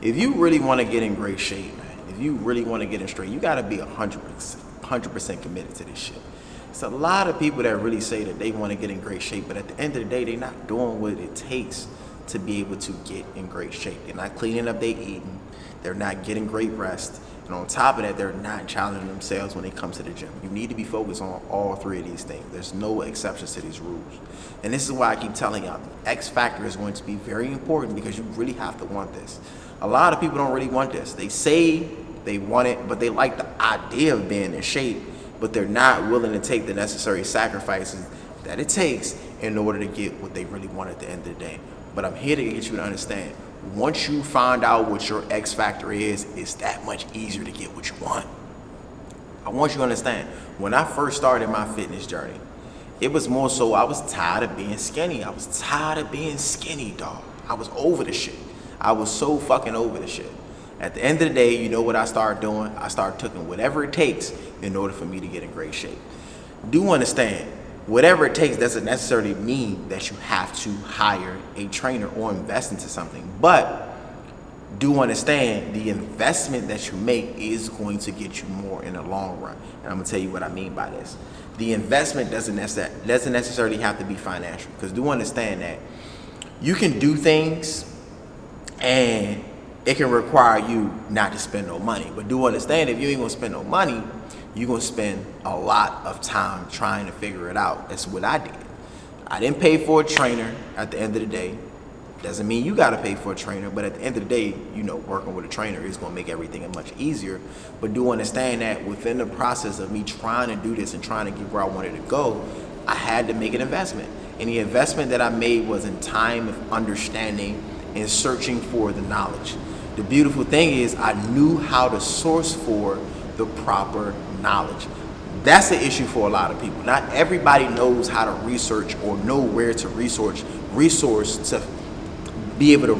If you really want to get in great shape, man, if you really want to get in straight, you got to be 100% committed to this shit. It's a lot of people that really say that they want to get in great shape, but at the end of the day, they're not doing what it takes to be able to get in great shape. They're not cleaning up their eating. They're not getting great rest. And on top of that, they're not challenging themselves when they come to the gym. You need to be focused on all three of these things. There's no exceptions to these rules. And this is why I keep telling y'all, the X factor is going to be very important because you really have to want this. A lot of people don't really want this. They say they want it, but they like the idea of being in shape, but they're not willing to take the necessary sacrifices that it takes in order to get what they really want at the end of the day. But I'm here to get you to understand, once you find out what your X factor is, it's that much easier to get what you want. I want you to understand, when I first started my fitness journey, it was more so I was tired of being skinny. I was tired of being skinny, dog. I was over the shit. I was so fucking over the shit. At the end of the day, you know what I started doing? I started taking whatever it takes in order for me to get in great shape. Do understand, whatever it takes doesn't necessarily mean that you have to hire a trainer or invest into something. But do understand, the investment that you make is going to get you more in the long run. And I'm gonna tell you what I mean by this. The investment doesn't necessarily have to be financial, because do understand that you can do things and it can require you not to spend no money. But do understand, if you ain't gonna spend no money, you're gonna spend a lot of time trying to figure it out. That's what I did. I didn't pay for a trainer at the end of the day. Doesn't mean you gotta pay for a trainer, but at the end of the day, you know, working with a trainer is gonna make everything much easier. But do understand that within the process of me trying to do this and trying to get where I wanted to go, I had to make an investment. And the investment that I made was in time of understanding and searching for the knowledge. The beautiful thing is I knew how to source for the proper knowledge. That's the issue for a lot of people. Not everybody knows how to research or know where to resource to be able to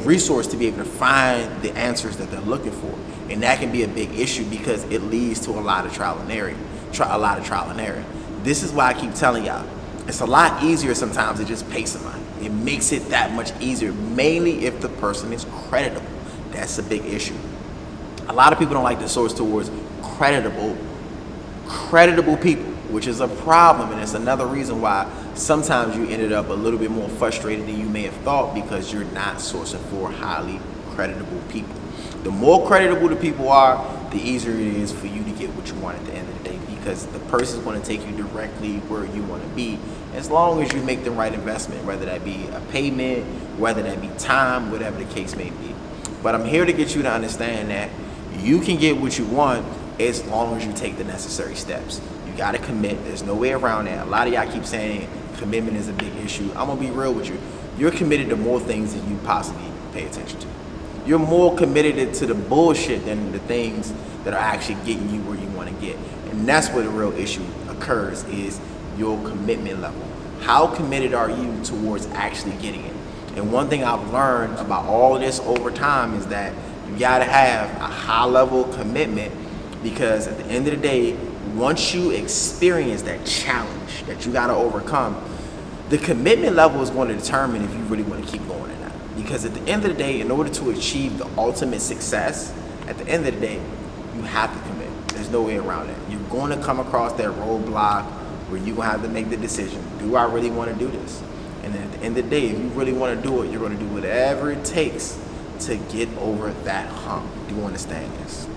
find the answers that they're looking for. And that can be a big issue because it leads to a lot of trial and error. This is why I keep telling y'all, it's a lot easier sometimes to just pay somebody. It makes it that much easier, mainly if the person is creditable. That's a big issue. A lot of people don't like to source towards creditable people, which is a problem, and it's another reason why sometimes you ended up a little bit more frustrated than you may have thought, because you're not sourcing for highly creditable people. The more creditable the people are, the easier it is for you to get what you want at the end of the day, because the person's going to take you directly where you want to be, as long as you make the right investment, whether that be a payment, whether that be time, whatever the case may be. But I'm here to get you to understand that you can get what you want as long as you take the necessary steps. You got to commit. There's no way around that. A lot of y'all keep saying commitment is a big issue. I'm going to be real with you. You're committed to more things than you possibly pay attention to. You're more committed to the bullshit than the things that are actually getting you where you want to get. And that's where the real issue occurs, is your commitment level. How committed are you towards actually getting it? And one thing I've learned about all of this over time is that you gotta have a high level of commitment, because at the end of the day, once you experience that challenge that you gotta overcome, the commitment level is going to determine if you really want to keep going or not. Because at the end of the day, in order to achieve the ultimate success, at the end of the day, you have to commit. There's no way around it. You're going to come across that roadblock where you're going to have to make the decision. Do I really want to do this? And at the end of the day, if you really want to do it, you're going to do whatever it takes to get over that hump. Do you understand this?